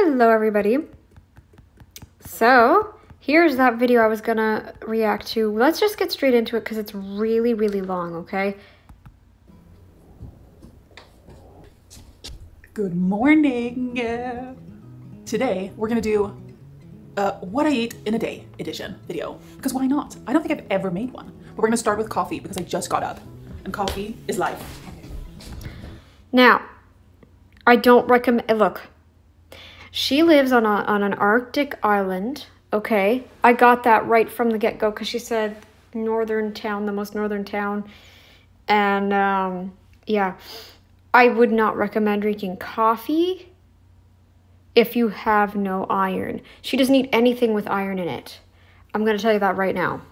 Hello everybody. So here's that video I was gonna react to. Let's just get straight into it because it's really long, okay? Good morning. Today we're gonna do what I ate in a day edition video, because why not? I don't think I've ever made one, but we're gonna start with coffee because I just got up and coffee is life. Now, I don't recommend, look, she lives on an Arctic island, okay? I got that right from the get-go because she said northern town, the most northern town. And yeah, I would not recommend drinking coffee if you have no iron. She doesn't eat anything with iron in it. I'm going to tell you that right now.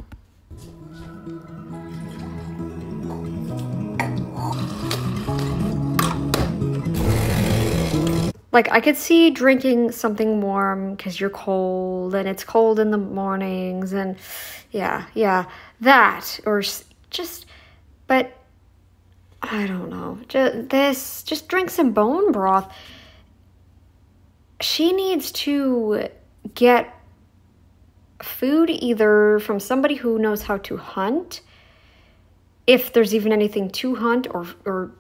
Like, I could see drinking something warm because you're cold and it's cold in the mornings and yeah, that or just, but I don't know, just drink some bone broth. She needs to get food either from somebody who knows how to hunt, if there's even anything to hunt, or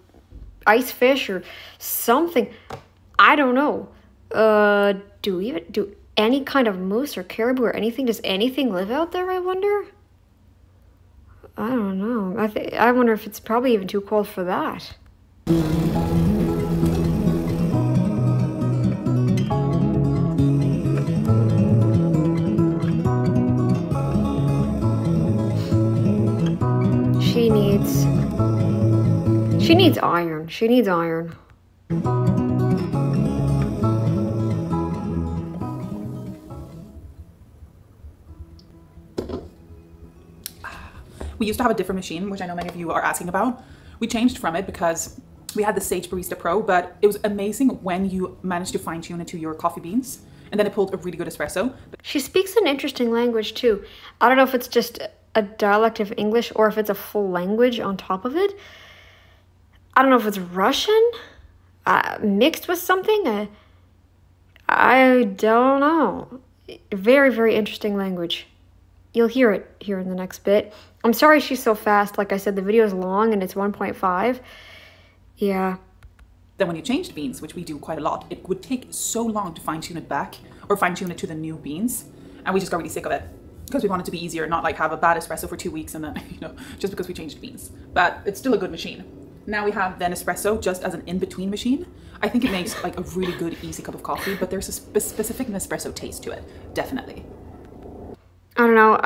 ice fish or something. I don't know. Do any kind of moose or caribou or anything? Does anything live out there, I wonder? I don't know. I wonder if it's probably even too cold for that. She needs iron. She needs iron. We used to have a different machine, which I know many of you are asking about. We changed from it because we had the Sage Barista Pro, but it was amazing when you managed to fine tune it to your coffee beans, and then it pulled a really good espresso. She speaks an interesting language too. I don't know if it's just a dialect of English or if it's a full language on top of it. I don't know if it's Russian mixed with something. I don't know. Very interesting language. You'll hear it here in the next bit. I'm sorry she's so fast. Like I said, the video is long and it's 1.5. Yeah. Then when you changed beans, which we do quite a lot, it would take so long to fine tune it back or fine tune it to the new beans. And we just got really sick of it because we want it to be easier, not like have a bad espresso for 2 weeks and then, just because we changed beans. But it's still a good machine. Now we have then espresso just as an in-between machine. I think it makes like a really good, easy cup of coffee, but there's a specific Nespresso taste to it, definitely. I don't know.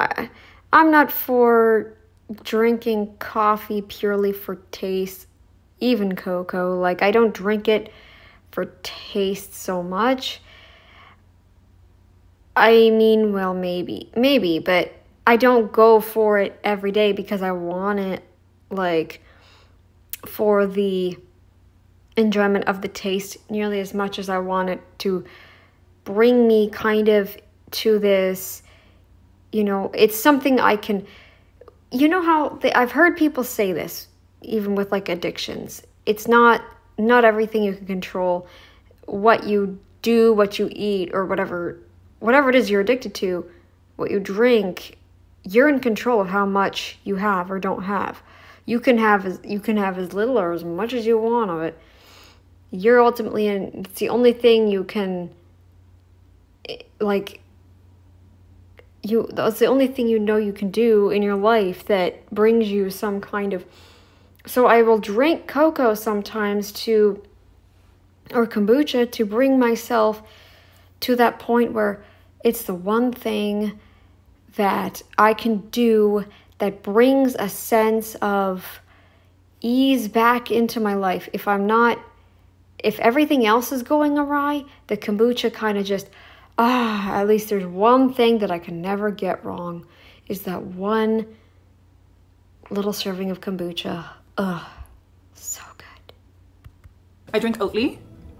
I'm not for drinking coffee purely for taste, even cocoa. Like, I don't drink it for taste so much. I mean, well, maybe, but I don't go for it every day because I want it, like, for the enjoyment of the taste nearly as much as I want it to bring me kind of to this, it's something I can, how I've heard people say this, even with like addictions. It's not everything you can control. What you do, what you eat, or whatever it is you're addicted to, what you drink, you're in control of how much you have or don't have. You can have as little or as much as you want of it. You're ultimately it's the only thing you can, like, that's the only thing you can do in your life that brings you some kind of. So I will drink cocoa sometimes or kombucha to bring myself to that point where it's the one thing that I can do that brings a sense of ease back into my life. If everything else is going awry, the kombucha kind of just, at least there's one thing that I can never get wrong, is that one little serving of kombucha. So good. I drink Oatly.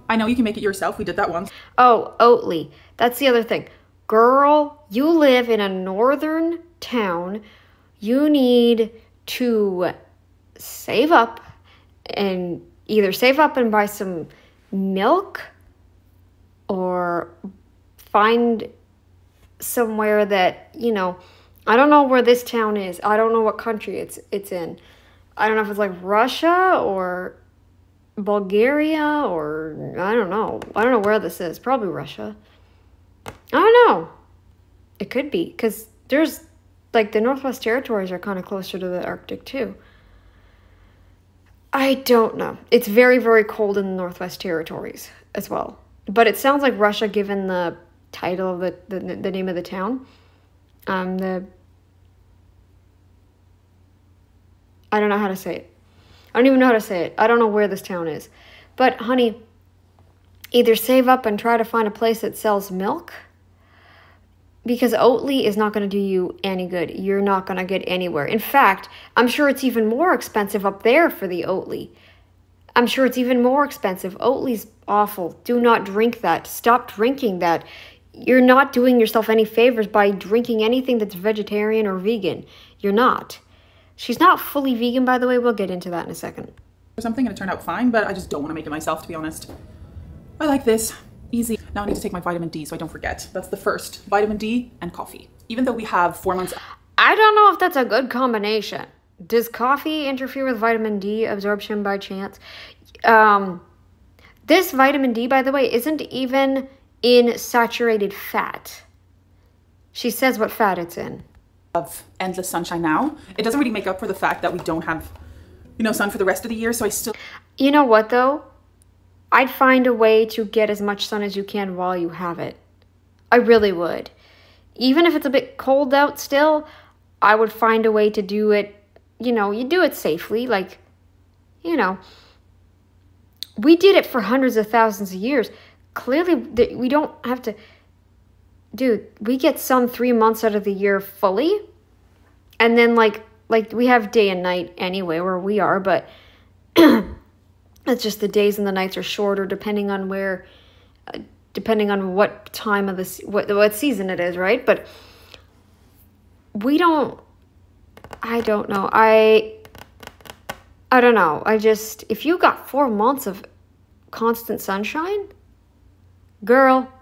I know you can make it yourself. We did that once. Oh, Oatly. That's the other thing. Girl, you live in a northern town. You need to save up and either save up and buy some milk or find somewhere that, you know, I don't know where this town is. I don't know what country it's in. I don't know if it's like Russia or Bulgaria or I don't know. I don't know where this is. Probably Russia. I don't know. It could be because there's like the Northwest Territories are kind of closer to the Arctic too. I don't know. It's very, very cold in the Northwest Territories as well. But it sounds like Russia given the title of the name of the town. I don't know how to say it. I don't even know how to say it. I don't know where this town is. But, honey, either save up and try to find a place that sells milk, because Oatly is not going to do you any good. You're not going to get anywhere. In fact, I'm sure it's even more expensive up there for the Oatly. I'm sure it's even more expensive. Oatly's awful. Do not drink that. Stop drinking that. You're not doing yourself any favors by drinking anything that's vegetarian or vegan. You're not. She's not fully vegan, by the way. We'll get into that in a second. Or something, and it turned out fine, but I just don't want to make it myself, to be honest. I like this. Easy. Now I need to take my vitamin D so I don't forget. That's the first. Vitamin D and coffee. Even though we have 4 months... I don't know if that's a good combination. Does coffee interfere with vitamin D absorption by chance? This vitamin D, by the way, isn't even in saturated fat. She says what fat it's in. Of endless sunshine now. It doesn't really make up for the fact that we don't have, you know, sun for the rest of the year, so I still... You know what, though? I'd find a way to get as much sun as you can while you have it. I really would. Even if it's a bit cold out still, I would find a way to do it, you know, you do it safely, like, you know. We did it for hundreds of thousands of years. Clearly, we don't have to... Dude, we get sun 3 months out of the year fully. And then, like we have day and night anyway where we are, but it's just the days and the nights are shorter depending on where, depending on what time of the, what season it is, right? But we don't, I don't know. I don't know. If you got 4 months of constant sunshine, girl,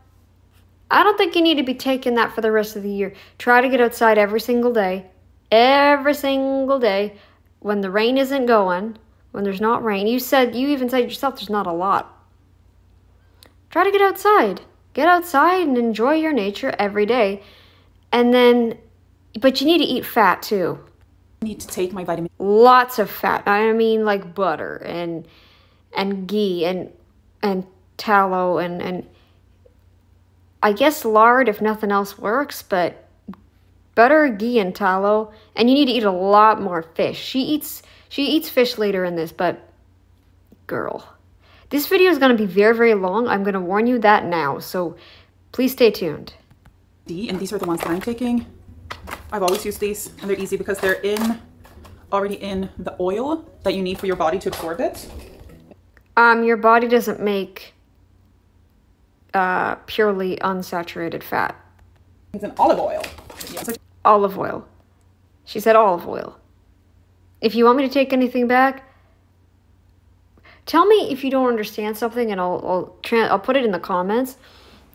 I don't think you need to be taking that for the rest of the year. Try to get outside every single day. Every single day. When the rain isn't going. When there's not rain. You even said yourself there's not a lot. Try to get outside. Get outside and enjoy your nature every day. And then, but you need to eat fat too. I need to take my vitamin. Lots of fat. I mean like butter and ghee and tallow and I guess lard if nothing else works, but butter, ghee, and tallow. And you need to eat a lot more fish. She eats fish later in this, but girl, this video is going to be very, very long. I'm going to warn you that now, so please stay tuned. And these are the ones that I'm taking. I've always used these, and they're easy because they're already in the oil that you need for your body to absorb it. Your body doesn't make purely unsaturated fat. It's an olive oil. Yeah, so olive oil. She said olive oil. If you want me to take anything back, tell me if you don't understand something, and I'll put it in the comments.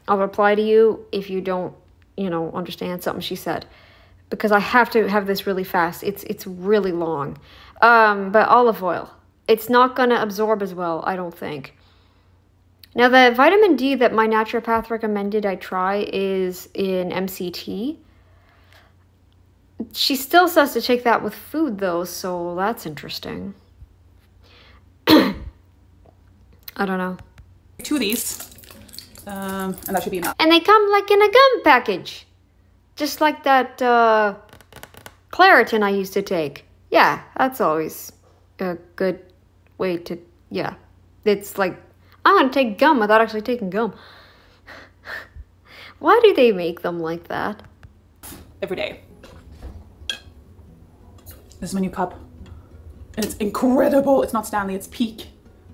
I'll reply to you if you don't, you know, understand something she said, because I have to have this really fast. It's really long. But olive oil, it's not gonna absorb as well, I don't think. Now, the vitamin D that my naturopath recommended I try is in MCT. She still says to take that with food, though, so that's interesting. I don't know. 2 of these, and that should be enough. And they come like in a gum package. Just like that Claritin I used to take. Yeah, that's always a good way to, yeah. It's like, I'm going to take gum without actually taking gum. Why do they make them like that? Every day. This is my new cup. And it's incredible. It's not Stanley, it's Peak.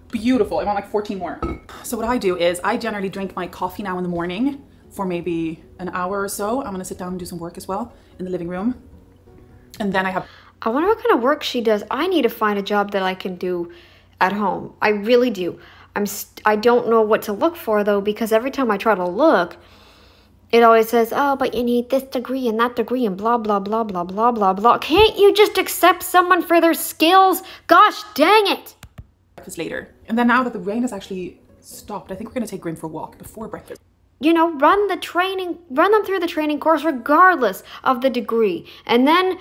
Beautiful. I want like 14 more. So what I do is I generally drink my coffee now in the morning for maybe an hour or so. I'm going to sit down and do some work as well in the living room. And then I wonder what kind of work she does. I need to find a job that I can do at home. I really do. I don't know what to look for though, because every time I try to look, it always says, oh, but you need this degree and that degree and blah, blah, blah, blah, blah, blah, blah. Can't you just accept someone for their skills? Gosh, dang it. Breakfast later. And then now that the rain has actually stopped, I think we're going to take Grim for a walk before breakfast. You know, run them through the training course regardless of the degree. And then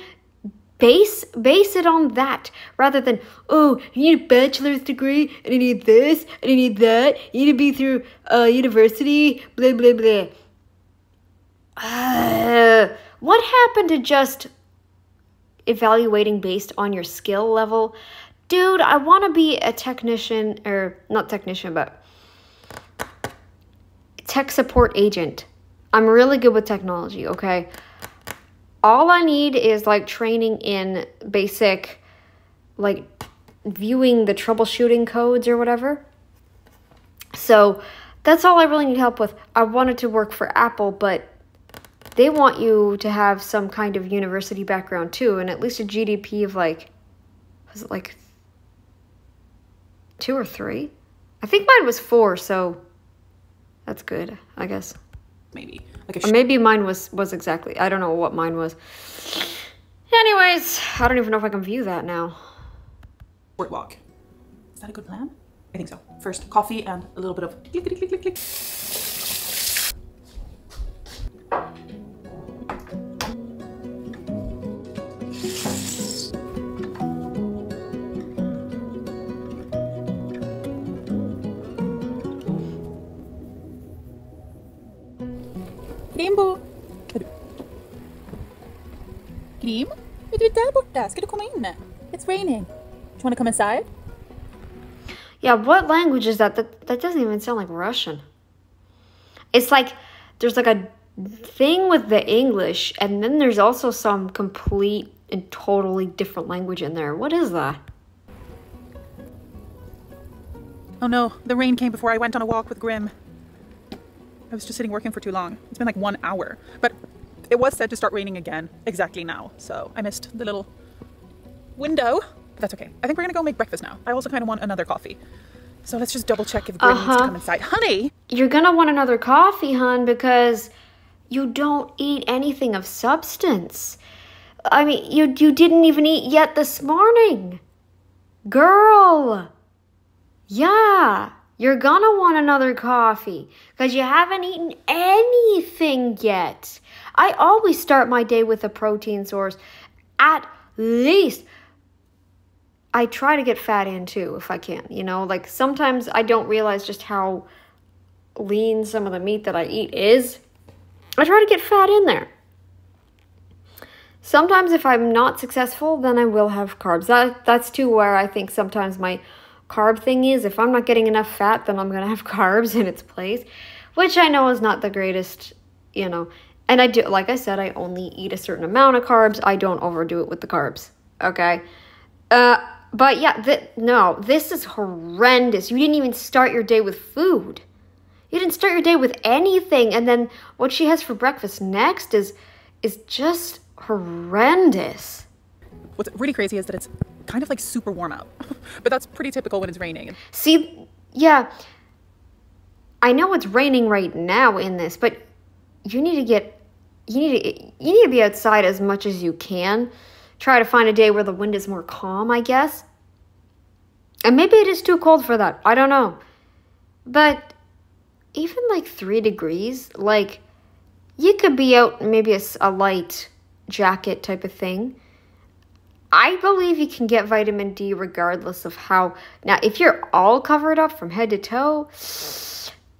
base it on that rather than, oh, you need a bachelor's degree and you need this and you need that. You need to be through university, blah, blah, blah. What happened to just evaluating based on your skill level? Dude, I want to be a technician, or not technician, but tech support agent. I'm really good with technology, okay? All I need is like training in basic, like viewing the troubleshooting codes or whatever. So that's all I really need help with. I wanted to work for Apple, but they want you to have some kind of university background too, and at least a GDP of like, was it like 2 or 3? I think mine was 4, so that's good, I guess. Maybe. Or maybe mine was exactly, I don't know what mine was. Anyways, I don't even know if I can view that now. Short walk. Is that a good plan? I think so. First, coffee and a little bit of click, click, click, click, click. Grimbo! Grim? Är du där borta? Ska du komma in? It's raining. Do you want to come inside? Yeah, what language is that? That doesn't even sound like Russian. It's like there's like a thing with the English, and then there's also some complete and totally different language in there. What is that? Oh no, the rain came before I went on a walk with Grim. I was just sitting working for too long. It's been like 1 hour, but it was said to start raining again exactly now. So I missed the little window, but that's okay. I think we're gonna go make breakfast now. I also kind of want another coffee. So let's just double check if Grim needs to come inside. Honey! You're gonna want another coffee, hon, because you don't eat anything of substance. I mean, you didn't even eat yet this morning. Girl! Yeah, you're gonna want another coffee because you haven't eaten anything yet. I always start my day with a protein source. At least I try to get fat in too if I can, you know, like sometimes I don't realize just how lean some of the meat that I eat is. I try to get fat in there. Sometimes if I'm not successful, then I will have carbs. That's too where I think sometimes my carb thing is. If I'm not getting enough fat, then I'm going to have carbs in its place, which I know is not the greatest, you know. And I do, like I said, I only eat a certain amount of carbs. I don't overdo it with the carbs, okay? But yeah, no, this is horrendous. You didn't even start your day with food. You didn't start your day with anything. And then what she has for breakfast next is just horrendous. What's really crazy is that it's kind of like super warm out, but that's pretty typical when it's raining. See, yeah, I know it's raining right now in this, but you need to be outside as much as you can. Try to find a day where the wind is more calm, I guess. And maybe it is too cold for that. I don't know. But even like 3 degrees, like you could be out in maybe a light jacket type of thing. I believe you can get vitamin D regardless of how. Now, if you're all covered up from head to toe,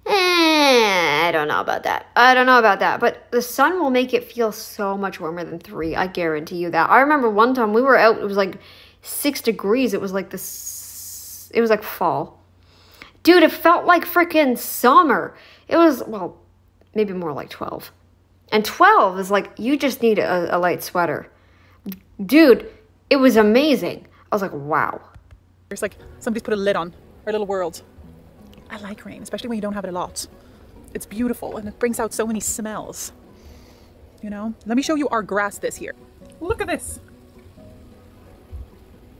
I don't know about that. But the sun will make it feel so much warmer than 3. I guarantee you that. I remember one time we were out, it was like 6 degrees. It was like it was like fall. Dude, it felt like freaking summer. It was, well, maybe more like 12. And 12 is like, you just need a light sweater. Dude, it was amazing. I was like, wow. It's like somebody's put a lid on our little world. I like rain, especially when you don't have it a lot. It's beautiful and it brings out so many smells. You know? Let me show you our grass this year. Look at this.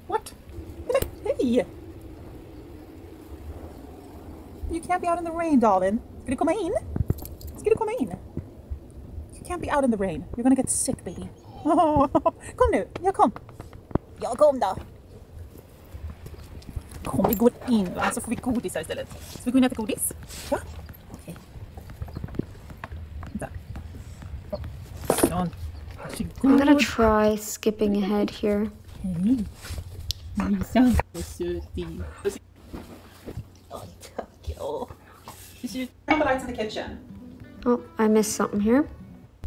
What? Hey! You can't be out in the rain, darling. Ska du komma in? Ska du komma in? You can't be out in the rain. You're gonna get sick, baby. Oh, kom nu. Ja, kom. Ja, kom då. Kom, vi går in va? Så får vi godis här istället. Ska vi gå in och äta godis? Ja? Okej. Vänta. Sån. I'm gonna try skipping ahead here. Hej. Lisa. Vad sötig. Åh, tack. Åh. Turn on the lights in the kitchen. Oh, I missed something here.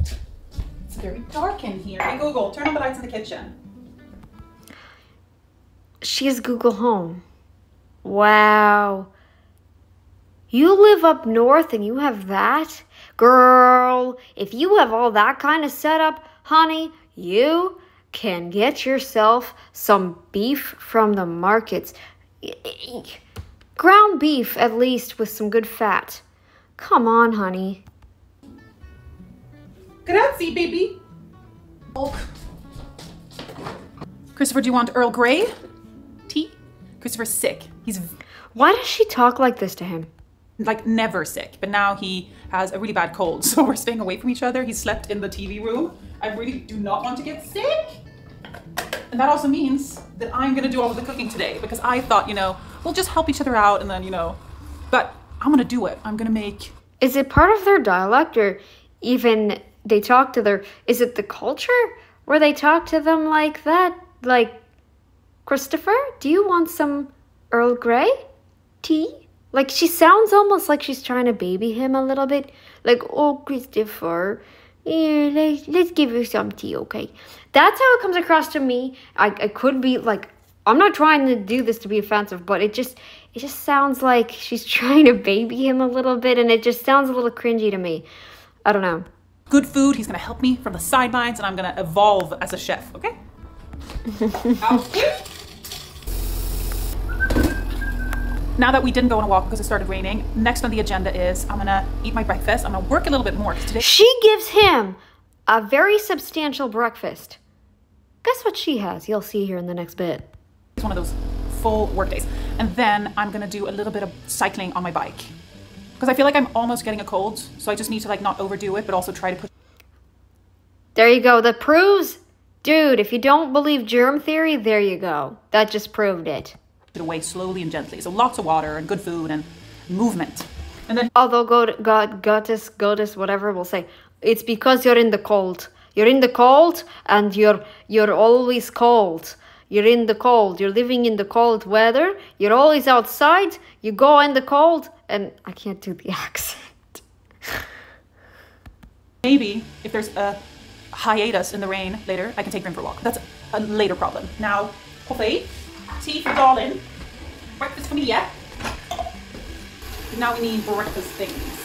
It's very dark in here. Hey Google, turn on the lights in the kitchen. She has Google Home. Wow. You live up north and you have that? Girl, if you have all that kind of setup, honey, you can get yourself some beef from the markets. Ground beef, at least, with some good fat. Come on, honey. Grazie, baby. Oh. Christopher, do you want Earl Grey tea? Christopher's sick. He's Why does she talk like this to him? like never sick, but now he has a really bad cold, so we're staying away from each other. He slept in the TV room. I really do not want to get sick. And that also means that I'm gonna do all of the cooking today because I thought, you know, we'll just help each other out and then, you know, but I'm gonna do it. I'm gonna make... Is it part of their dialect or even they talk to their... Is it the culture where they talk to them like that? Like, Christopher, do you want some Earl Grey tea? Like, she sounds almost like she's trying to baby him a little bit. Like, oh, Christopher, yeah, let's give you some tea, okay? That's how it comes across to me. I could be, like, I'm not trying to do this to be offensive, but it just sounds like she's trying to baby him a little bit, and it just sounds a little cringy to me. I don't know. Good food. He's gonna help me from the sidelines, and I'm gonna evolve as a chef, okay? Now that we didn't go on a walk because it started raining, next on the agenda is I'm gonna eat my breakfast. I'm gonna work a little bit more today. She gives him a very substantial breakfast. Guess what she has? You'll see here in the next bit. It's one of those full work days. And then I'm gonna do a little bit of cycling on my bike. Because I feel like I'm almost getting a cold, so I just need to like not overdo it, but also try to push. There you go. That proves, dude, if you don't believe germ theory, there you go. That just proved it. It away slowly and gently. So lots of water and good food and movement. And then although goddess, whatever will say, it's because you're in the cold. You're in the cold and you're always cold. You're in the cold. You're living in the cold weather. You're always outside. You go in the cold and I can't do the accent. maybe if there's a hiatus in the rain later, I can take them for a walk. That's a later problem. Now, coffee. Tea for darling. Breakfast for me, yeah? Now we need breakfast things.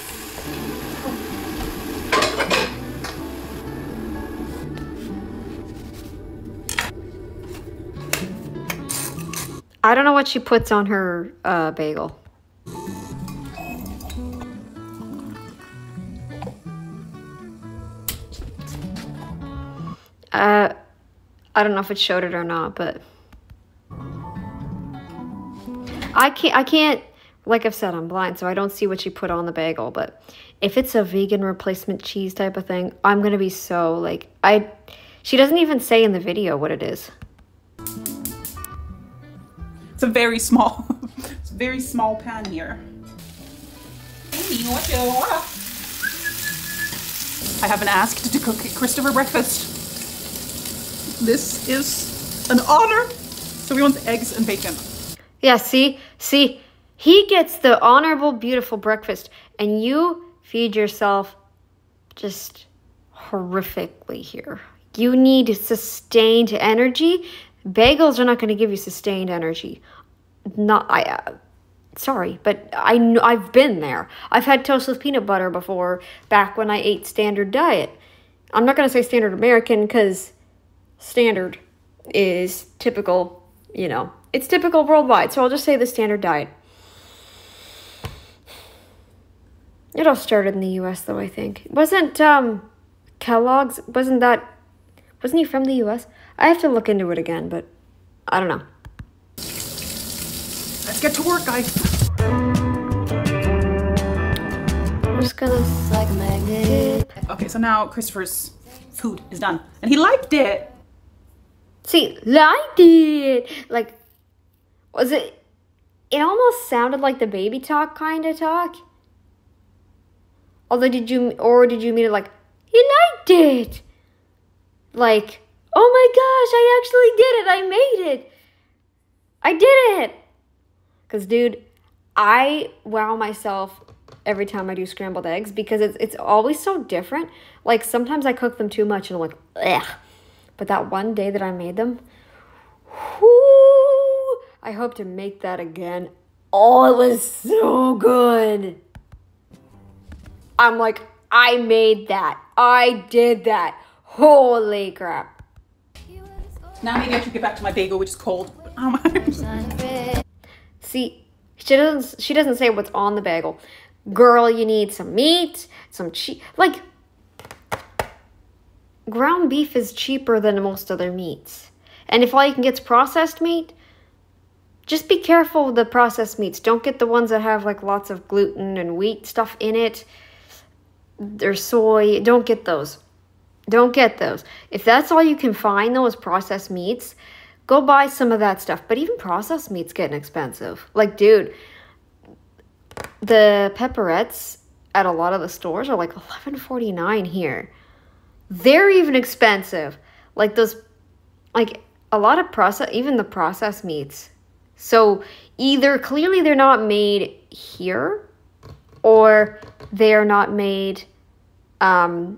I don't know what she puts on her bagel. I don't know if it showed it or not, but I can't, like I've said, I'm blind, so I don't see what she put on the bagel, but if it's a vegan replacement cheese type of thing, I'm gonna be so, like, she doesn't even say in the video what it is. It's a very small, it's a very small pan here. I have been asked to cook Christopher breakfast. This is an honor. So we want eggs and bacon. Yeah, see, he gets the honorable, beautiful breakfast, and you feed yourself just horrifically here. You need sustained energy. Bagels are not going to give you sustained energy. Sorry, but I've been there. I've had toast with peanut butter before, back when I ate standard diet. I'm not going to say standard American because standard is typical, you know, it's typical worldwide. So I'll just say the standard diet. It all started in the US though, I think. Wasn't Kellogg's, wasn't he from the US? I have to look into it again, but I don't know. Let's get to work, guys. just gonna like a magnet. Okay, so now Christopher's food is done. And he liked it. See, liked it. Like, was it? It almost sounded like the baby talk kind of talk. Although, did you mean it like, he liked it? Like, oh my gosh, I actually did it. I made it. I did it. Because, dude, I wow myself every time I do scrambled eggs because it's always so different. Like, sometimes I cook them too much and I'm like, ugh. But that one day that I made them, whoo, I hope to make that again. Oh, it was so good. I'm like, I made that. I did that. Holy crap. Now maybe I should get back to my bagel, which is cold. See, she doesn't say what's on the bagel. Girl, you need some meat, some cheese. Like, ground beef is cheaper than most other meats. And if all you can get is processed meat, just be careful with the processed meats. Don't get the ones that have like lots of gluten and wheat stuff in it. There's soy. Don't get those. Don't get those. If that's all you can find though is processed meats, go buy some of that stuff. But even processed meat's getting expensive. Like, dude, the pepperettes at a lot of the stores are like $11.49 here. They're even expensive. Like those, like a lot of even the processed meats. So either clearly they're not made here or they're not made, or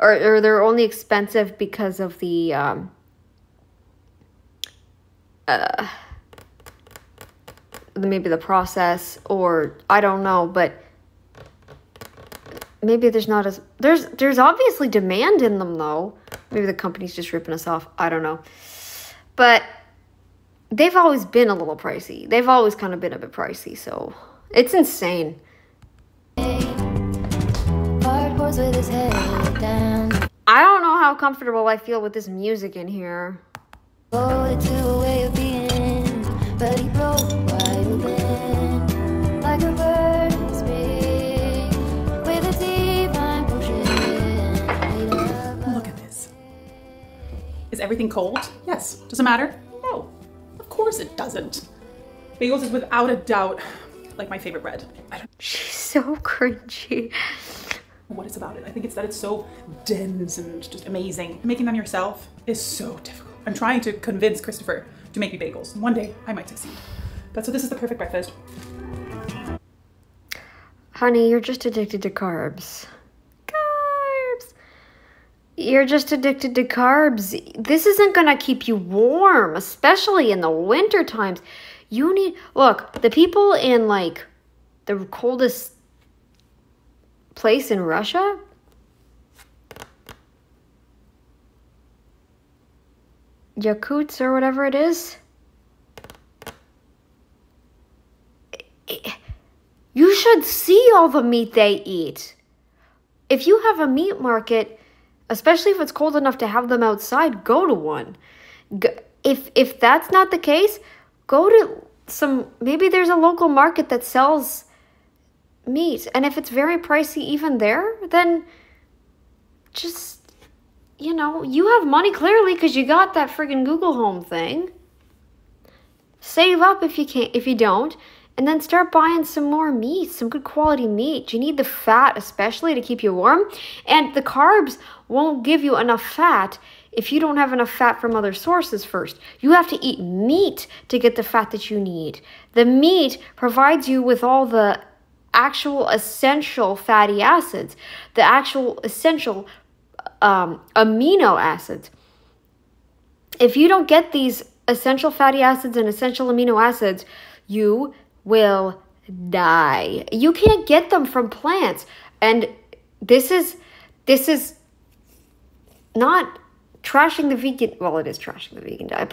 they're only expensive because of the, maybe the process, or I don't know, but maybe there's not as, there's obviously demand in them though. Maybe the company's just ripping us off. I don't know. But they've always been a little pricey. They've always kind of been a bit pricey, so it's insane. I don't know how comfortable I feel with this music in here. Like a bird in spring, with a divine potion. Look at this. Is everything cold? Yes. Does it matter? No. Of course it doesn't. Bagels is without a doubt like my favorite bread. She's so cringy. What is about it? I think it's that it's so dense and just amazing. Making them yourself is so difficult. I'm trying to convince Christopher to make me bagels. One day I might succeed. But so this is the perfect breakfast. Honey, you're just addicted to carbs. Carbs. You're just addicted to carbs. This isn't gonna keep you warm, especially in the winter times. You need, look, the people in like the coldest place in Russia, Yakuts or whatever it is, you should see all the meat they eat. If you have a meat market, especially if it's cold enough to have them outside, go to one. If that's not the case, go to some, maybe there's a local market that sells meat. And if it's very pricey even there, then just, you know, you have money clearly because you got that friggin' Google Home thing. Save up if you can't, if you don't. And then start buying some more meat, some good quality meat. You need the fat especially to keep you warm. And the carbs won't give you enough fat if you don't have enough fat from other sources first. You have to eat meat to get the fat that you need. The meat provides you with all the actual essential fatty acids, the actual essential amino acids. If you don't get these essential fatty acids and essential amino acids, you will die. You can't get them from plants. And this is not trashing the vegan, well, it is trashing the vegan diet,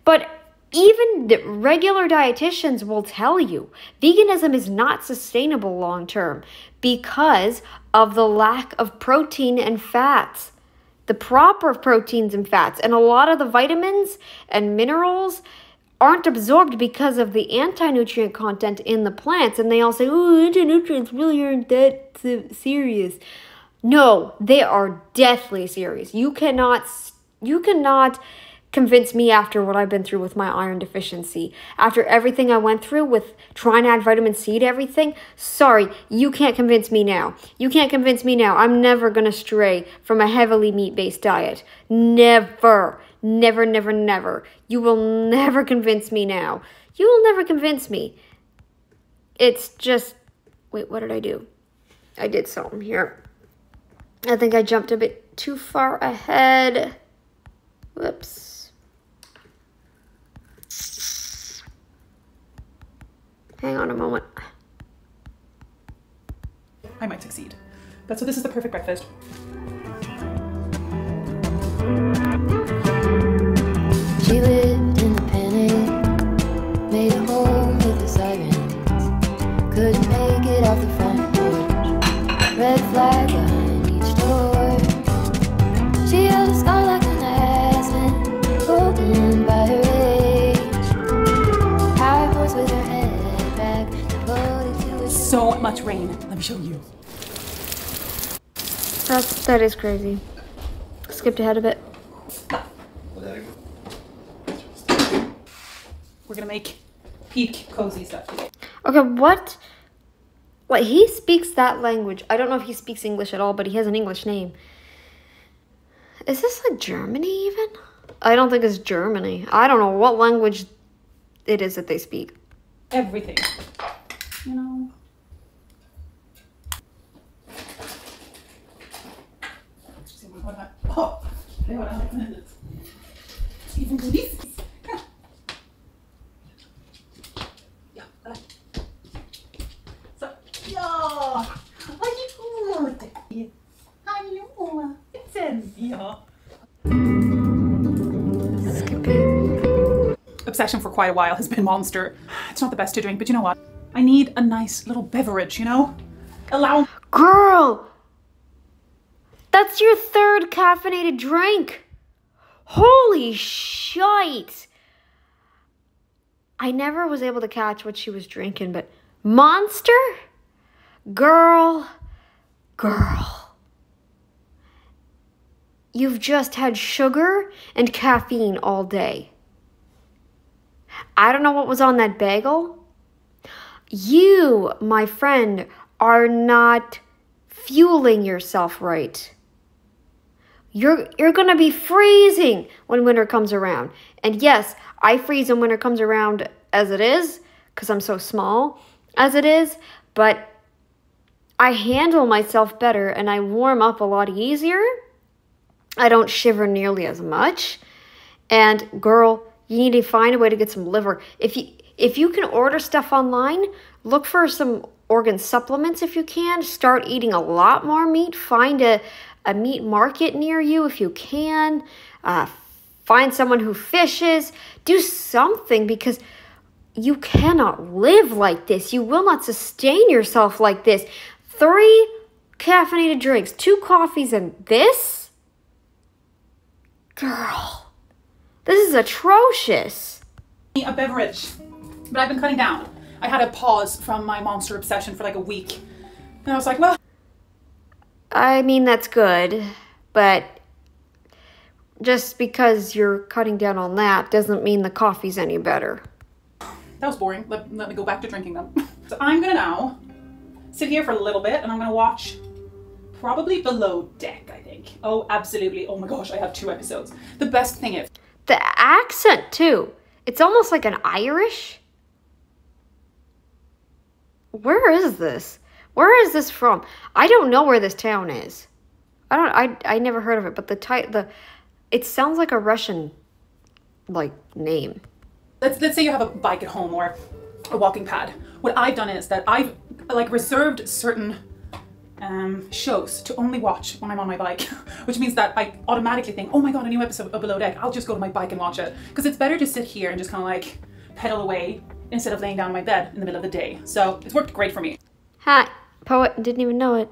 but even the regular dietitians will tell you veganism is not sustainable long term because of the lack of protein and fats, the proper proteins and fats. And a lot of the vitamins and minerals aren't absorbed because of the anti-nutrient content in the plants. And they all say, oh, anti-nutrients really aren't that serious. No, they are deathly serious. You cannot convince me after what I've been through with my iron deficiency. After everything I went through with trying to add vitamin C to everything, sorry, you can't convince me now. You can't convince me now. I'm never going to stray from a heavily meat-based diet. Never. Never, never, never. You will never convince me now. You will never convince me. It's just... Wait, what did I do? I did something here. I think I jumped a bit too far ahead. Whoops. Hang on a moment. I might succeed. So this is the perfect breakfast. She lived in the panic, made a hole with the sirens, couldn't make it off the front porch, red flag behind each door. She held a scar like an aspen, golden by her age, high horse with her head back, devoted to his So much rain. Let me show you. That is crazy. Skipped ahead a bit. We're gonna make peak cozy stuff today. Okay, what? Like, he speaks that language. I don't know if he speaks English at all, but he has an English name. Is this like Germany even? I don't think it's Germany. I don't know what language it is that they speak. Everything. You know. Oh, even this. So, ja, vad är hallå, sen, ja. Obsession for quite a while has been Monster. It's not the best to drink, but you know what? I need a nice little beverage, you know? Allow... Girl! That's your third caffeinated drink! Holy shite! I never was able to catch what she was drinking, but Monster? Girl. You've just had sugar and caffeine all day. I don't know what was on that bagel. You, my friend, are not fueling yourself right. You're gonna be freezing when winter comes around. And yes, I freeze when winter comes around as it is, because I'm so small as it is, but I handle myself better and I warm up a lot easier. I don't shiver nearly as much. And girl, you need to find a way to get some liver. If you can order stuff online, look for some organ supplements if you can. Start eating a lot more meat. Find a meat market near you if you can. Find someone who fishes. Do something, because you cannot live like this. You will not sustain yourself like this. 3 caffeinated drinks, 2 coffees, and this? Girl, this is atrocious. A beverage, but I've been cutting down. I had a pause from my Monster obsession for like a week. And I was like, well... I mean, that's good, but just because you're cutting down on that doesn't mean the coffee's any better. That was boring. Let me go back to drinking them. So I'm gonna now sit here for a little bit and I'm gonna watch probably Below Deck, I think. Oh, absolutely. Oh my gosh, I have 2 episodes. The best thing is... The accent, too. It's almost like an Irish. Where is this? Where is this from? I don't know where this town is. I never heard of it, but it sounds like a Russian, like, name. Let's say you have a bike at home or a walking pad. What I've done is that I've like reserved certain shows to only watch when I'm on my bike, which means that I automatically think, oh my god, a new episode of Below Deck, I'll just go to my bike and watch it. Because it's better to sit here and just kind of like pedal away instead of laying down on my bed in the middle of the day. So it's worked great for me. Hi, poet, didn't even know it.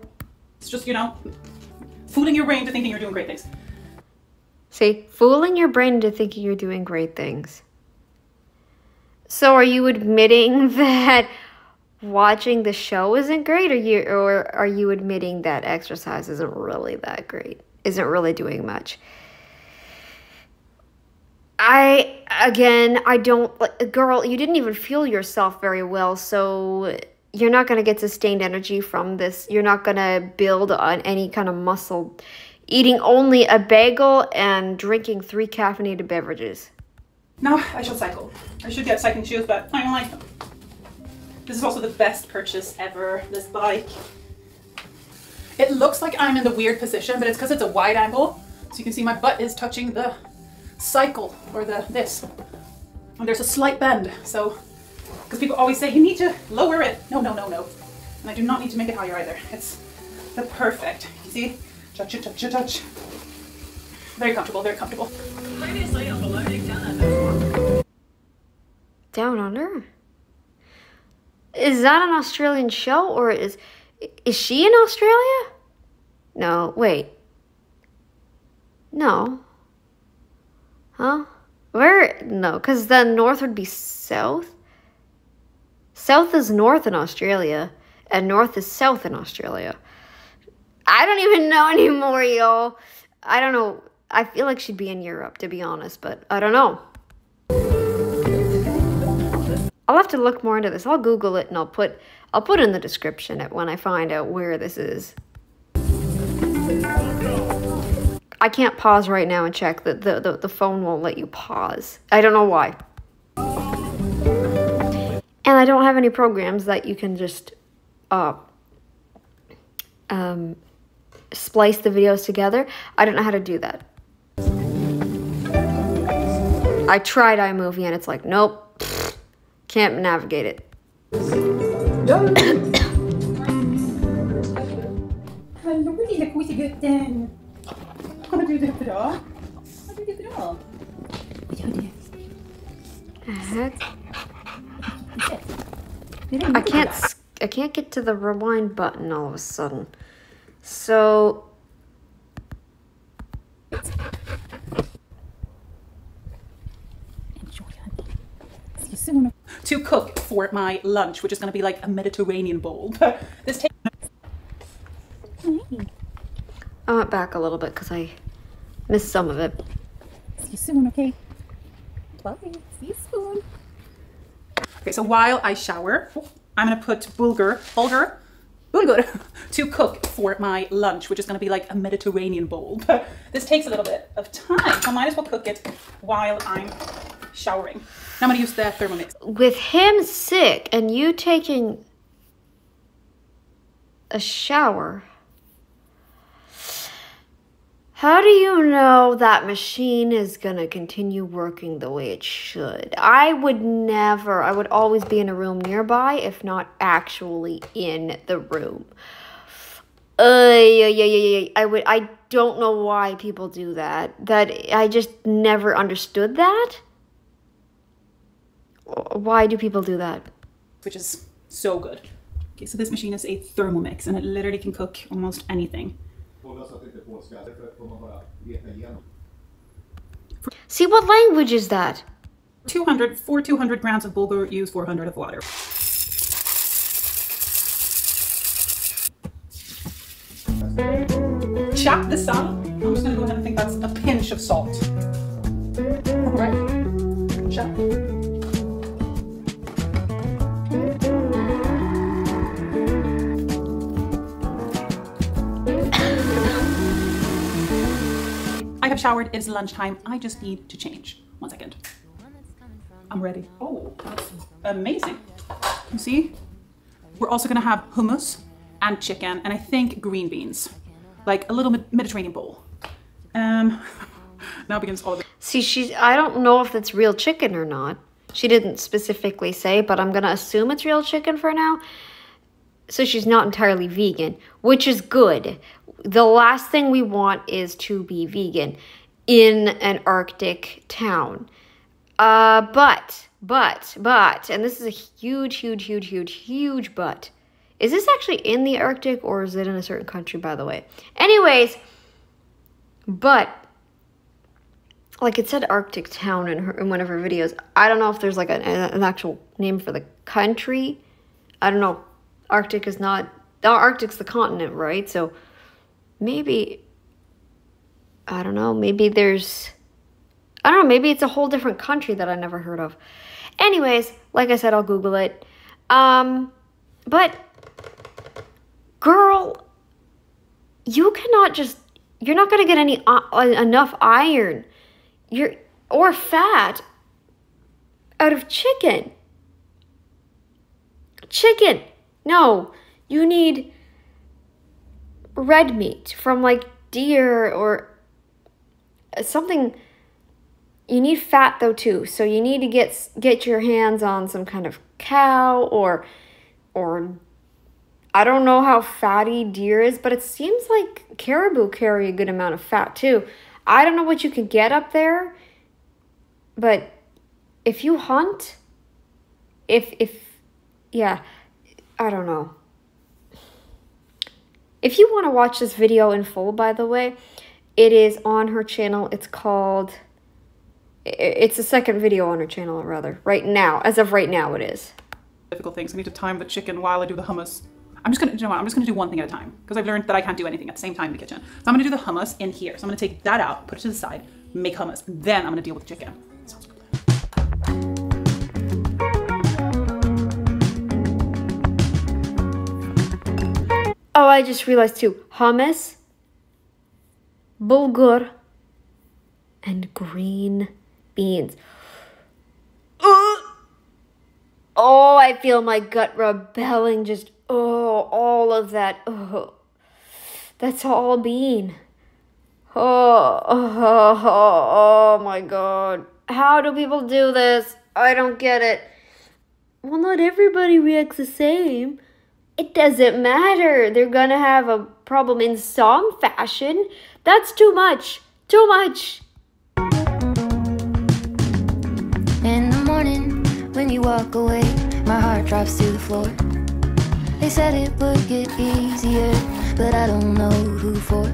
It's just, you know, fooling your brain to thinking you're doing great things. See, fooling your brain into thinking you're doing great things. So are you admitting that watching the show isn't great, or are you admitting that exercise isn't really that great? Isn't really doing much? I don't, girl, you didn't even feel yourself very well, so you're not going to get sustained energy from this. You're not going to build on any kind of muscle eating only a bagel and drinking 3 caffeinated beverages. Now I shall cycle. I should get cycling shoes, but I don't like them. This is also the best purchase ever, this bike. It looks like I'm in the weird position, but it's because it's a wide angle. So you can see my butt is touching the cycle, or this. And there's a slight bend, so, because people always say, you need to lower it. No. And I do not need to make it higher either. It's the perfect, you see? Touch. Very comfortable, very comfortable. Previously on Below Deck Down Under? Is that an Australian show, or is she in Australia? No, wait. No. Huh? Where? No, because then north would be south. South is north in Australia, and north is south in Australia. I don't even know anymore, y'all. I don't know. I feel like she'd be in Europe, to be honest, but I don't know. I'll have to look more into this. I'll Google it and I'll put in the description when I find out where this is. I can't pause right now and check. The phone won't let you pause. I don't know why. And I don't have any programs that you can just splice the videos together. I don't know how to do that. I tried iMovie and it's like, nope, can't navigate it. I can't get to the rewind button all of a sudden. So to cook for my lunch, which is going to be like a Mediterranean bowl. This takes. I went back a little bit because I missed some of it. See you soon, okay? Bye. See you soon. Okay, so while I shower, I'm going to put bulgur to cook for my lunch, which is going to be like a Mediterranean bowl. This takes a little bit of time, so I might as well cook it while I'm showering. Now I'm going to use the Thermomix. With him sick and you taking a shower, how do you know that machine is going to continue working the way it should? I would always be in a room nearby, if not actually in the room. I don't know why people do that. I just never understood that. Why do people do that? Which is so good. Okay, so this machine is a Thermomix and it literally can cook almost anything. See, what language is that? 200 grams of bulgur, use 400 of water. Chop the salt. I'm just gonna go ahead and think that's a pinch of salt. All right, chop. I have showered, it's lunchtime. I just need to change. 1 second. I'm ready. Oh, that's amazing. You see? We're also gonna have hummus and chicken, and I think green beans. Like a little Mediterranean bowl. Now begins all of it. See, I don't know if it's real chicken or not. She didn't specifically say, but I'm gonna assume it's real chicken for now. So she's not entirely vegan, which is good. The last thing we want is to be vegan in an Arctic town. But, and this is a huge but. Is this actually in the Arctic or is it in a certain country, by the way? Anyways, but like it said Arctic town in one of her videos. I don't know if there's like an actual name for the country. I don't know. Arctic is not, the Arctic's the continent, right? So maybe, I don't know, maybe there's, I don't know, maybe it's a whole different country that I never heard of. Anyways, like I said, I'll Google it. But girl, you cannot just, you're not going to get any enough iron or fat out of chicken. Chicken. No, you need red meat from like deer or something. You need fat though too. So you need to get your hands on some kind of cow or I don't know how fatty deer is, but it seems like caribou carry a good amount of fat too. I don't know what you can get up there, but if you hunt, yeah, I don't know. If you want to watch this video in full, by the way, it is on her channel. It's the second video on her channel, rather. Right now, as of right now, it is. Difficult things. I need to time the chicken while I do the hummus. I'm just gonna do one thing at a time because I've learned that I can't do anything at the same time in the kitchen. So I'm gonna do the hummus in here. So I'm gonna take that out, put it to the side, make hummus. Then I'm gonna deal with the chicken. Sounds good. Oh, I just realized too. Hummus, bulgur, and green beans. Oh, I feel my gut rebelling. Just, all of that. Oh, that's all bean. Oh my God. How do people do this? I don't get it. Well, not everybody reacts the same. It doesn't matter. They're gonna have a problem in some fashion. That's too much. Too much. In the morning, when you walk away, my heart drops to the floor. They said it would get easier, but I don't know who for.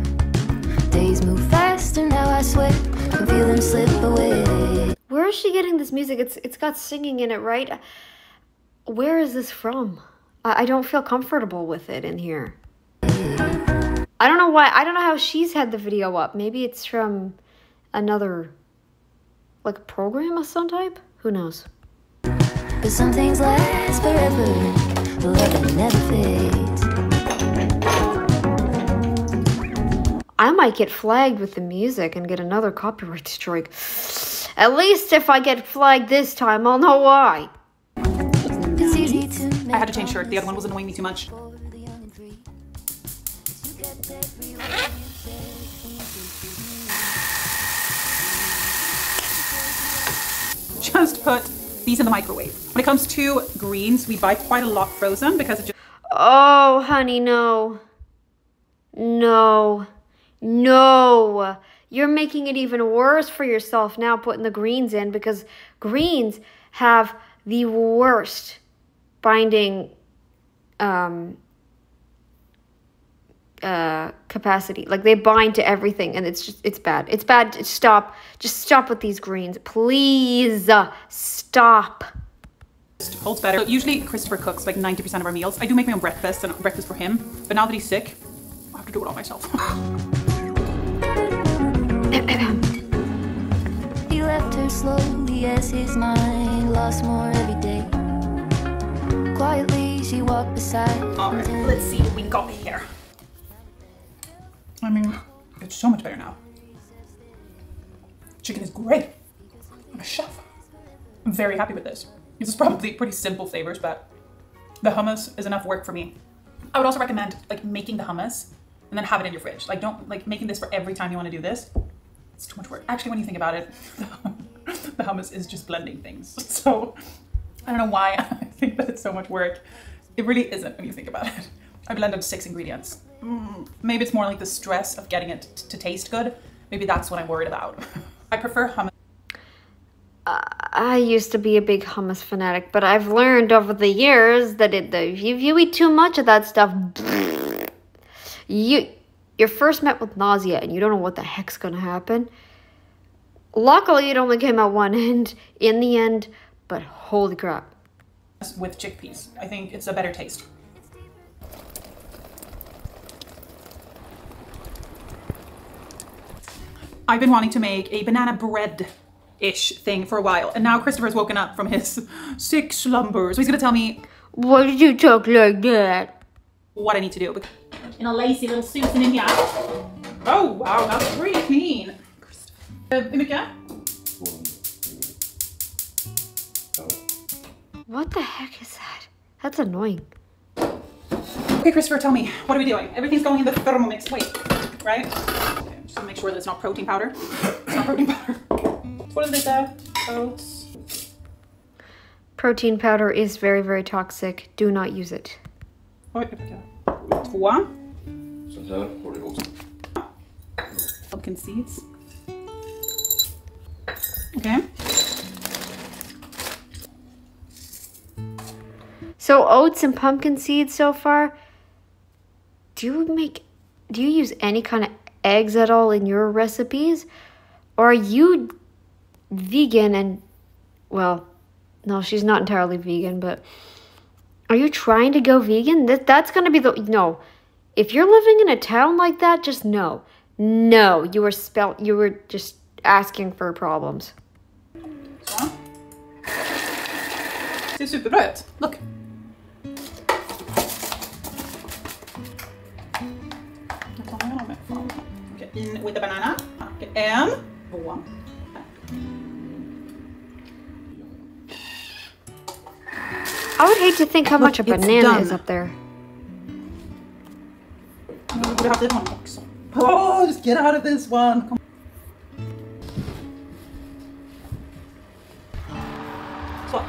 Days move fast and now I sweat, I feel them slip away. Where is she getting this music? It's got singing in it, right? Where is this from? I don't feel comfortable with it in here. I don't know why. I don't know how she's had the video up. Maybe it's from another, like, program of some type? Who knows? But some things last forever, love never fades. I might get flagged with the music and get another copyright strike. At least if I get flagged this time, I'll know why. It's easy to make I had to change shirt. The other one was annoying me too much. Just put these in the microwave. When it comes to greens, we buy quite a lot frozen because it just... Oh, honey, no. No. No. You're making it even worse for yourself now putting the greens in because greens have the worst binding capacity. Like they bind to everything and it's bad. It's bad. Stop. Just stop with these greens. Please stop. Holds better. So usually Christopher cooks like 90% of our meals. I do make my own breakfast and breakfast for him, but now that he's sick, I have to do it all myself. He left her slowly as his mind lost more every day. Quietly she walked beside. All right, let's see what we got here. I mean, it's so much better now. Chicken is great. I'm a chef. I'm very happy with this. This is probably pretty simple flavors, but the hummus is enough work for me. I would also recommend like making the hummus and then have it in your fridge. Like don't like making this for every time you want to do this. It's too much work. Actually, when you think about it, the hummus is just blending things. So I don't know why I think that it's so much work. It really isn't when you think about it. I blended 6 ingredients. Maybe it's more like the stress of getting it to taste good. Maybe that's what I'm worried about. I prefer hummus. I used to be a big hummus fanatic, but I've learned over the years that if you eat too much of that stuff, you're first met with nausea and you don't know what the heck's gonna happen. Luckily, it only came out one end in the end, but holy crap. With chickpeas. I think it's a better taste. I've been wanting to make a banana bread-ish thing for a while, and now Christopher's woken up from his sick slumber, so he's gonna tell me, why did you talk like that? What I need to do. In a lacy little Susan in here. Oh wow, that's pretty clean. Hur mycket? What the heck is that? That's annoying. Okay, Christopher, tell me, what are we doing? Everything's going in the Thermomix. Wait, right? Okay, just to make sure that it's not protein powder. It's not protein powder. What is this there? Oats. Protein powder is very, very toxic. Do not use it. Två. Pumpkin seeds. Okay. So oats and pumpkin seeds so far. Do you use any kind of eggs at all in your recipes? Or are you vegan and, well, no, she's not entirely vegan, but are you trying to go vegan? That's going to be no. If you're living in a town like that, just no. No, you were just asking for problems. Så. Det ser superbra ut. Look. Okay, in with the banana. Okay, and one. I would hate to think how much a banana is up there. Oh, just get out of this one. Come. Så.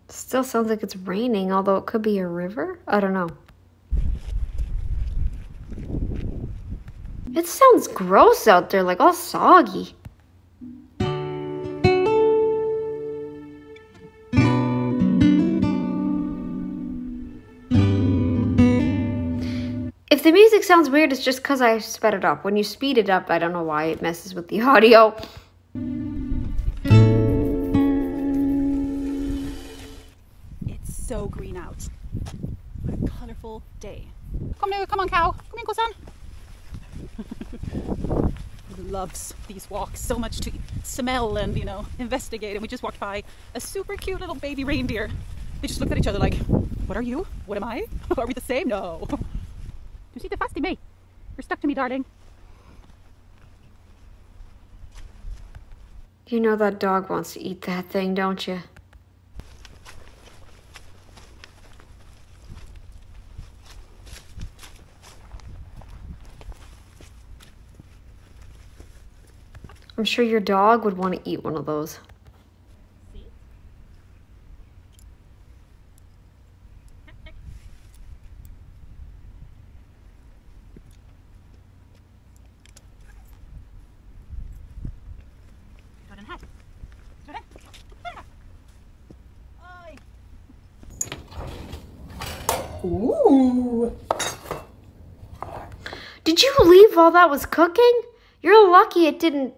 Still sounds like it's raining, although it could be a river. I don't know. It sounds gross out there, like all soggy. If the music sounds weird, it's just because I sped it up. When you speed it up, I don't know why it messes with the audio. It's so green out. What a colorful day. Come on cow. Come in, kossan. He loves these walks so much to smell and, you know, investigate. And we just walked by a super cute little baby reindeer. They just looked at each other like, what are you? What am I? Are we the same? No. Du sitter fast i mig. You're stuck to me, darling. You know that dog wants to eat that thing, don't you? I'm sure your dog would want to eat one of those. Ooh. Did you leave while that was cooking? You're lucky it didn't...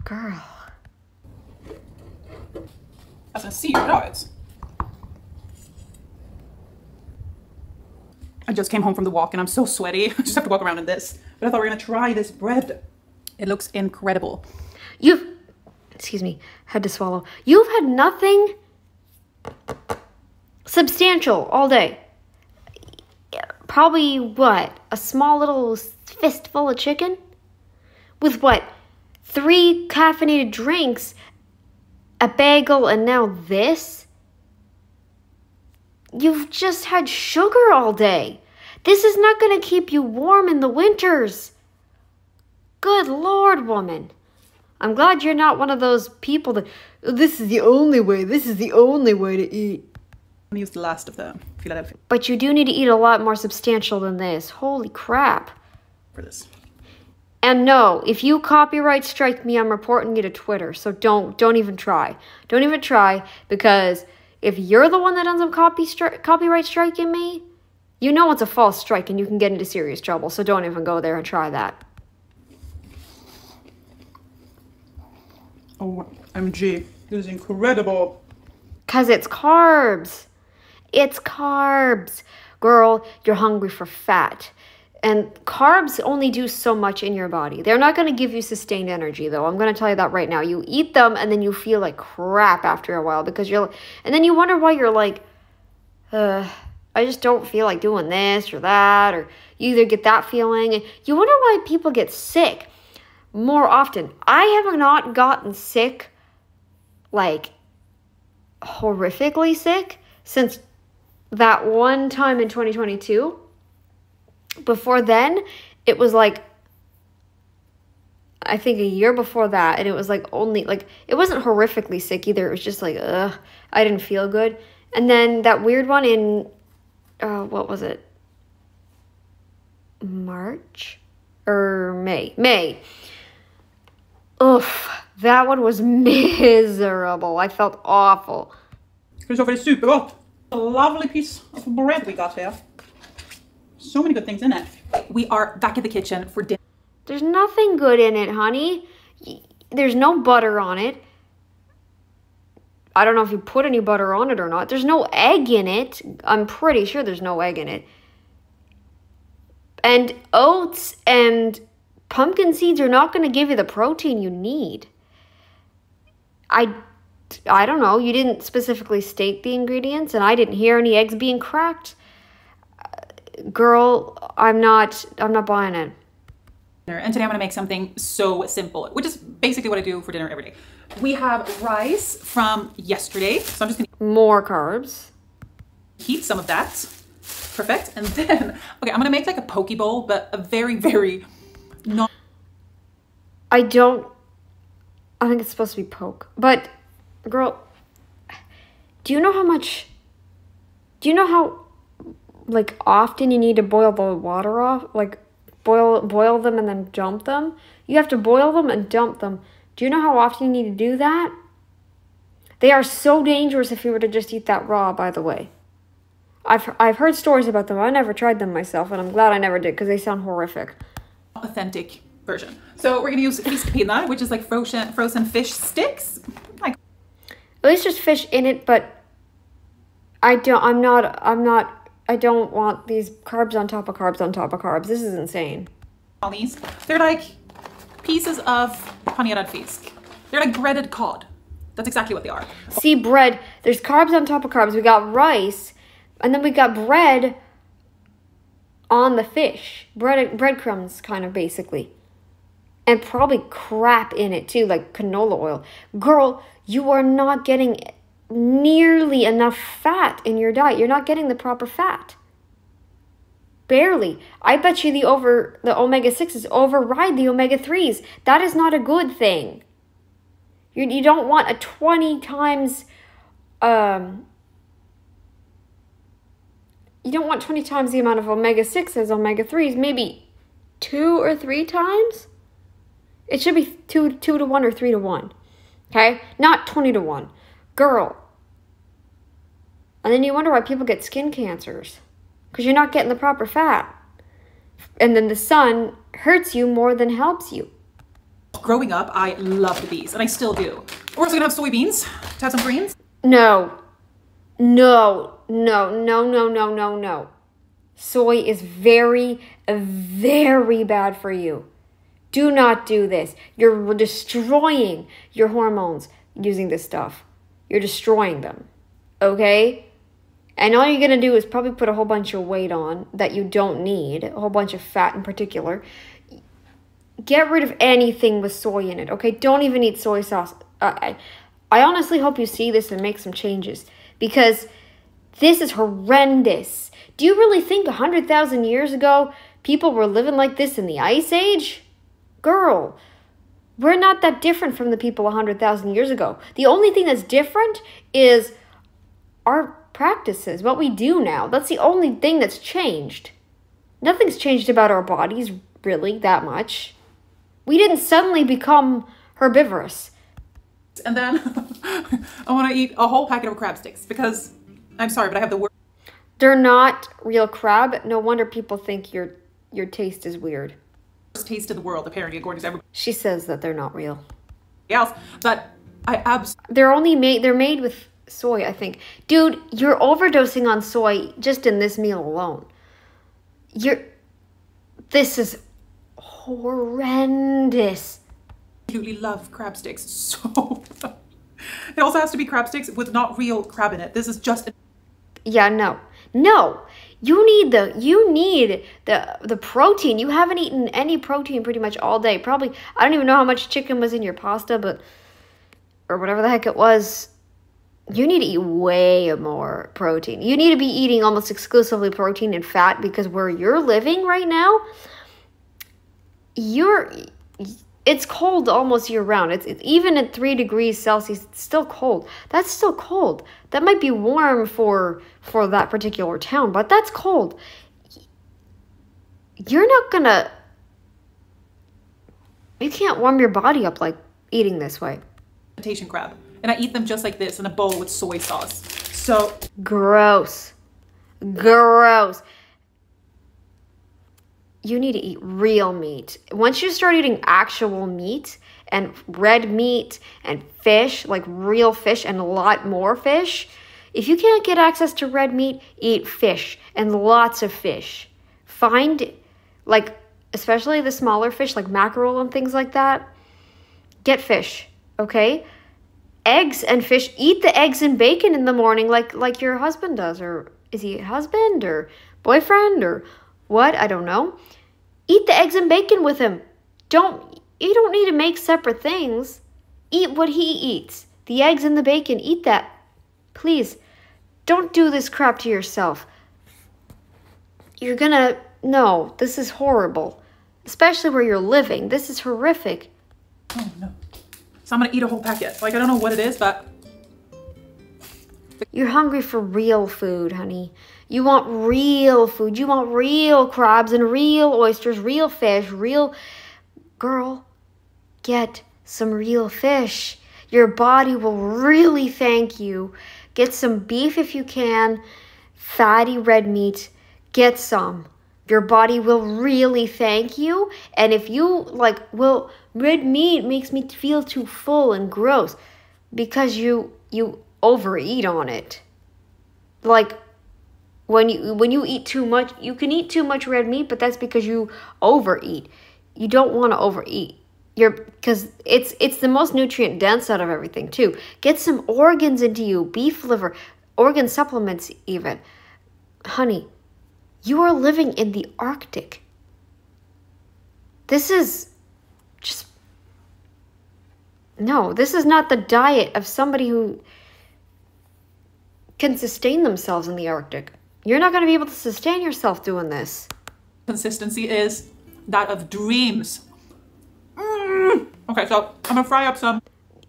Girl. Alltså, ser bra ut. I just came home from the walk and I'm so sweaty. I just have to walk around in this. But I thought we were gonna try this bread. It looks incredible. Excuse me, had to swallow. You've had nothing substantial all day. Probably what? A small little fistful of chicken? With what? 3 caffeinated drinks, a bagel, and now this? You've just had sugar all day. This is not going to keep you warm in the winters. Good Lord, woman. I'm glad you're not one of those people that, this is the only way to eat. I'm gonna use the last of the Philadelphia But you do need to eat a lot more substantial than this. Holy crap. for this. And no, if you copyright strike me, I'm reporting you to Twitter. So don't even try. Don't even try, because if you're the one that ends up copyright striking me, you know it's a false strike and you can get into serious trouble. So don't even go there and try that. OMG, this is incredible. Because it's carbs. It's carbs. Girl, you're hungry for fat. And carbs only do so much in your body. They're not going to give you sustained energy, though. I'm going to tell you that right now. You eat them, and then you feel like crap after a while, because and then you wonder why you're like, I just don't feel like doing this or that, or you either get that feeling, and you wonder why people get sick more often. I have not gotten sick, like horrifically sick, since that one time in 2022. Before then, it was like, I think a year before that, and it was like only, like, it wasn't horrifically sick either. It was just like, I didn't feel good. And then that weird one in, what was it? March? Or May? May. Oof, that one was miserable. I felt awful. Kristoffer, det är supergott. A lovely piece of bread we got here. So many good things in it. We are back at the kitchen for dinner. There's nothing good in it, honey. There's no butter on it. I don't know if you put any butter on it or not. There's no egg in it. I'm pretty sure there's no egg in it. And oats and pumpkin seeds are not going to give you the protein you need. I don't know. You didn't specifically state the ingredients, and I didn't hear any eggs being cracked. Girl, I'm not buying it. And today I'm going to make something so simple, which is basically what I do for dinner every day. We have rice from yesterday, so I'm just going to more carbs. heat some of that. Perfect. And then, okay, I'm going to make like a poke bowl, but a very, very not. I think it's supposed to be poke. But, girl, do you know how like often you need to boil the water off? Like boil them and then dump them? You have to boil them and dump them. Do you know how often you need to do that? They are so dangerous if you were to just eat that raw, by the way. I've heard stories about them. I never tried them myself, and I'm glad I never did, because they sound horrific. Authentic version. So we're going to use fiskpinnar, which is like frozen fish sticks. Like, at least there's fish in it, but I don't want these carbs on top of carbs on top of carbs. This is insane. all these, they're like pieces of panerad fisk. They're like breaded cod. That's exactly what they are. See, bread, there's carbs on top of carbs. We got rice, and then we got bread on the fish. Breadcrumbs, kind of, basically. And probably crap in it, too, like canola oil. Girl, you are not getting nearly enough fat in your diet. You're not getting the proper fat. Barely. I bet you the omega-6s override the omega-3s. That is not a good thing. You don't want a 20 times, you don't want 20 times the amount of omega-6 as omega-3s, maybe 2 or 3 times? It should be 2 to 1 or 3 to 1, okay? Not 20 to 1. Girl. And then you wonder why people get skin cancers, because you're not getting the proper fat. And then the sun hurts you more than helps you. Growing up, I loved these, and I still do. We're also gonna have soybeans to have some greens. No. No. No. No. No. No. No. No. Soy is very, very bad for you. Do not do this. You're destroying your hormones using this stuff. You're destroying them. Okay? And all you're going to do is probably put a whole bunch of weight on that you don't need. A whole bunch of fat in particular. Get rid of anything with soy in it. Okay? Don't even eat soy sauce. I honestly hope you see this and make some changes. Because this is horrendous. Do you really think 100,000 years ago people were living like this in the Ice Age? Girl, we're not that different from the people 100,000 years ago. The only thing that's different is our practices, what we do now. That's the only thing that's changed. Nothing's changed about our bodies, really, that much. We didn't suddenly become herbivorous. And then I want to eat a whole packet of crab sticks because I'm sorry, but I have the worst They're not real crab. No wonder people think your taste is weird. taste in the world, apparently, according to everybody She says that they're not real. else. But I absolutely They're made with soy, I think. Dude, you're overdosing on soy just in this meal alone. This is horrendous. love crab sticks so. It also has to be crab sticks with not real crab in it. This is just. Yeah, no. You need the protein. You haven't eaten any protein pretty much all day. Probably, I don't even know how much chicken was in your pasta, or whatever the heck it was. You need to eat way more protein. You need to be eating almost exclusively protein and fat, because where you're living right now, it's cold almost year round. It's even at 3 degrees Celsius, it's still cold. That's still cold. That might be warm for that particular town, but that's cold. You can't warm your body up like eating this way. Imitation crab. And I eat them just like this in a bowl with soy sauce. So Gross. You need to eat real meat. Once you start eating actual meat and red meat and fish, like real fish and a lot more fish, if you can't get access to red meat, eat fish and lots of fish. Find, especially the smaller fish like mackerel and things like that. Get fish, okay? Eggs and fish. Eat the eggs and bacon in the morning like your husband does. Or is he a husband or boyfriend or what? I don't know. Eat the eggs and bacon with him. You don't need to make separate things. Eat what he eats. The eggs and the bacon. Eat that. Please, don't do this crap to yourself. No, this is horrible. Especially where you're living. This is horrific. oh no. So I'm gonna eat a whole packet. I don't know what it is, but You're hungry for real food, honey. You want real food. You want real crabs and real oysters, real fish, Girl, get some real fish. Your body will really thank you. Get some beef if you can. Fatty red meat. Get some. Your body will really thank you. And if you red meat makes me feel too full and gross, because you overeat on it. When you eat too much, you can eat too much red meat, but that's because you overeat. You don't want to overeat. Because it's the most nutrient dense out of everything too. Get some organs into you, beef liver, organ supplements even. Honey, you are living in the Arctic. This is not the diet of somebody who can sustain themselves in the Arctic. You're not going to be able to sustain yourself doing this. consistency is that of dreams. Okay, so I'm gonna fry up some.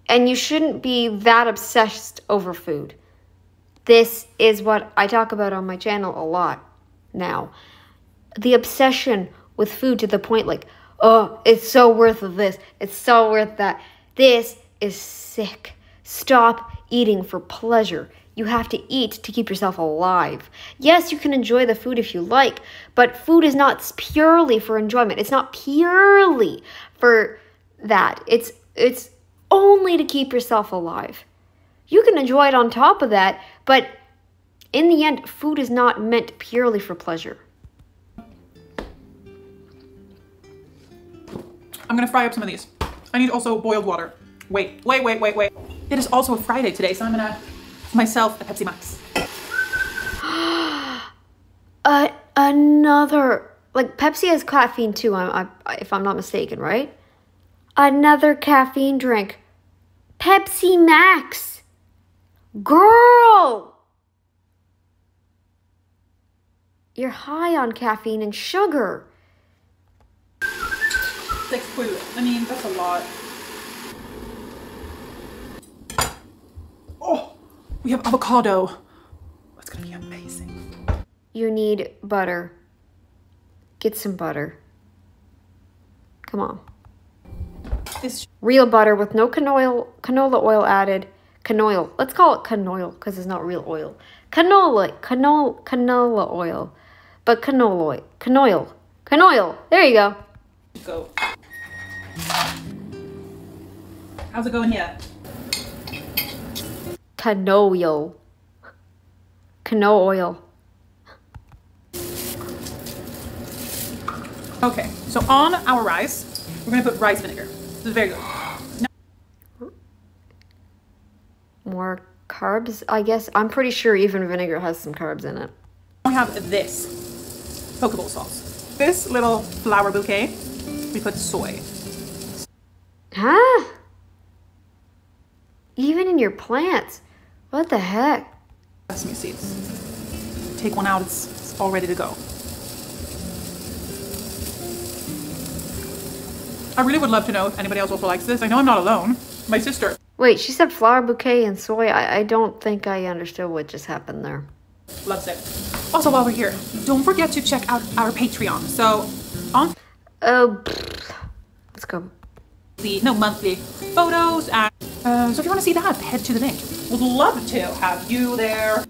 And you shouldn't be that obsessed over food. This is what I talk about on my channel a lot now. The obsession with food to the point oh, it's so worth this. It's so worth that. This is sick. Stop eating for pleasure. You have to eat to keep yourself alive. Yes, you can enjoy the food if you like, but food is not purely for enjoyment. It's not purely for that. It's only to keep yourself alive. You can enjoy it on top of that, but in the end, food is not meant purely for pleasure. I'm gonna fry up some of these. I need also boiled water. Wait. It is also a Friday today, so I'm gonna have myself a Pepsi Max. Another, Pepsi has caffeine too, if I'm not mistaken, right? Another caffeine drink. Pepsi Max. Girl! You're high on caffeine and sugar. I mean, that's a lot. Oh, we have avocado. That's gonna be amazing. You need butter. Get some butter. Come on. this Real butter with no canola oil added. Canoil. Let's call it canoil because it's not real oil. Canola oil. But canoil. There you go. go. How's it going here? Canoil. Canola oil. Okay, so on our rice, we're gonna put rice vinegar. This is very good. More carbs, I guess. I'm pretty sure even vinegar has some carbs in it. We have this Pokeball sauce. This little flower bouquet, we put soy. Huh? Even in your plants? What the heck? Sesame seeds. Take one out, it's all ready to go. I really would love to know if anybody else also likes this. I know I'm not alone. My sister. Wait, she said flower bouquet and soy. I don't think I understood what just happened there. Loves it. Also, while we're here, don't forget to check out our Patreon. So, on Oh, let's go. the monthly photos. And, so if you want to see that, head to the link. Would love to have you there.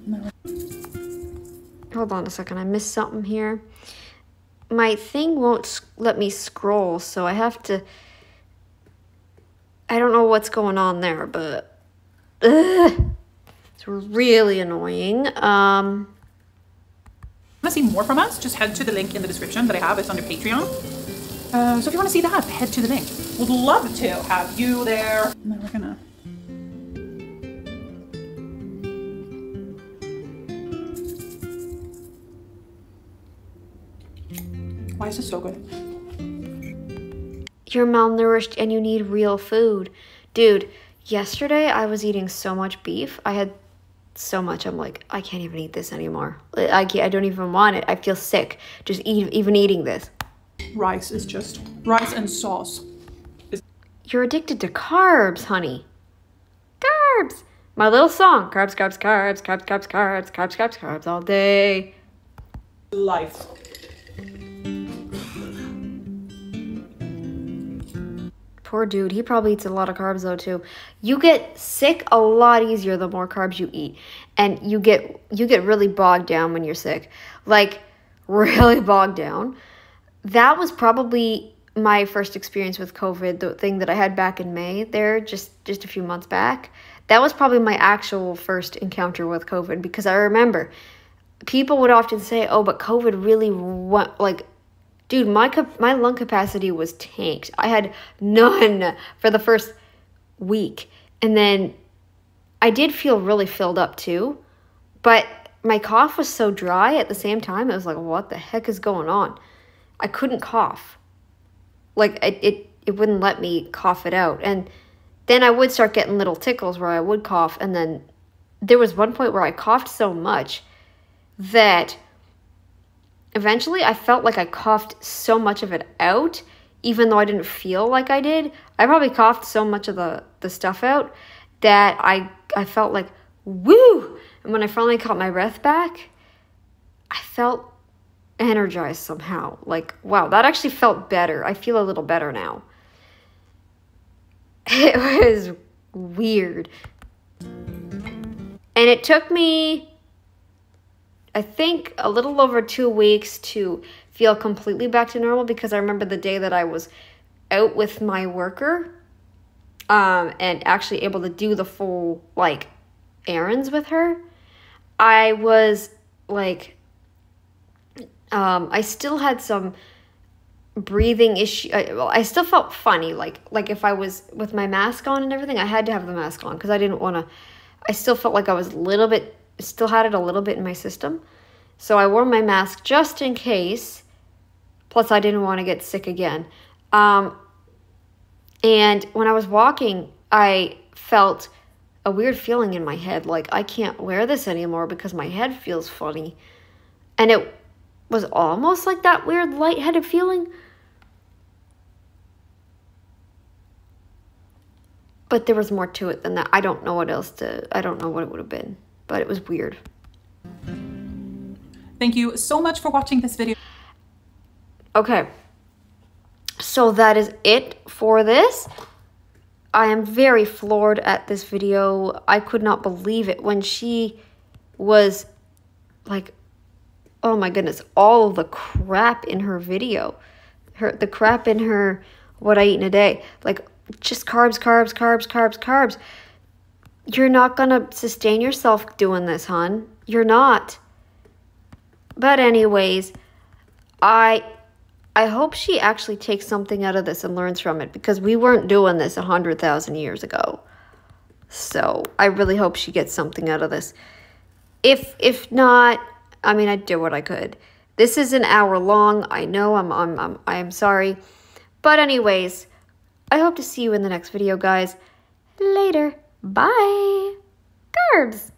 Hold on a second. I missed something here. My thing won't let me scroll, so I have to... I don't know what's going on there, but... it's really annoying. Want to see more from us? Just head to the link in the description that I have. It's under Patreon. So if you want to see that, head to the link. Would love to have you there. And then we're gonna... Why is this so good? You're malnourished and you need real food. Dude, yesterday I was eating so much beef. I had so much. I'm like, I can't even eat this anymore. I don't even want it. I feel sick just even eating this. Rice is just... Rice and sauce. You're addicted to carbs, honey. Carbs. My little song. Carbs, carbs, carbs, carbs, carbs, carbs, carbs, carbs, carbs all day. Life. Poor dude. He probably eats a lot of carbs though too. You get sick a lot easier the more carbs you eat. And you get really bogged down when you're sick. Like, really bogged down. That was probably my first experience with COVID, the thing that I had back in May there, just a few months back. That was probably my actual first encounter with COVID, because I remember people would often say, oh, but COVID really went, like, dude, my lung capacity was tanked. I had none for the first week. And then I did feel really filled up too, but my cough was so dry at the same time. It was like, what the heck is going on? I couldn't cough. Like, it wouldn't let me cough it out. And then I would start getting little tickles where I would cough. And then there was one point where I coughed so much that eventually I felt like I coughed so much of it out, even though I didn't feel like I did. I probably coughed so much of the stuff out that I felt like, woo! And when I finally caught my breath back, I felt energized somehow. Like, wow, that actually felt better. I feel a little better now. It was weird. And it took me, I think, a little over 2 weeks to feel completely back to normal, because I remember the day that I was out with my worker and actually able to do the full, like, errands with her. I was, like, I still had some breathing issue. I still felt funny, like if I was with my mask on and everything, I had to have the mask on because I didn't want to. I still felt like I was still had it a little bit in my system. So I wore my mask just in case. Plus, I didn't want to get sick again. And when I was walking, I felt a weird feeling in my head. Like, I can't wear this anymore because my head feels funny. And it was almost like that weird lightheaded feeling. But there was more to it than that. I don't know what it would have been. But it was weird. Thank you so much for watching this video. Okay. So that is it for this. I am very floored at this video. I could not believe it when she was like, oh my goodness, all the crap in her video. The crap in her what I eat in a day. Like, just carbs, carbs, carbs, carbs, carbs. You're not gonna sustain yourself doing this, hon. You're not. But anyways, I hope she actually takes something out of this and learns from it, because we weren't doing this 100,000 years ago. So I really hope she gets something out of this. If not, I mean, I did what I could. This is an hour long. I know I'm sorry. But anyways, I hope to see you in the next video, guys. Later. Bye. Carbs.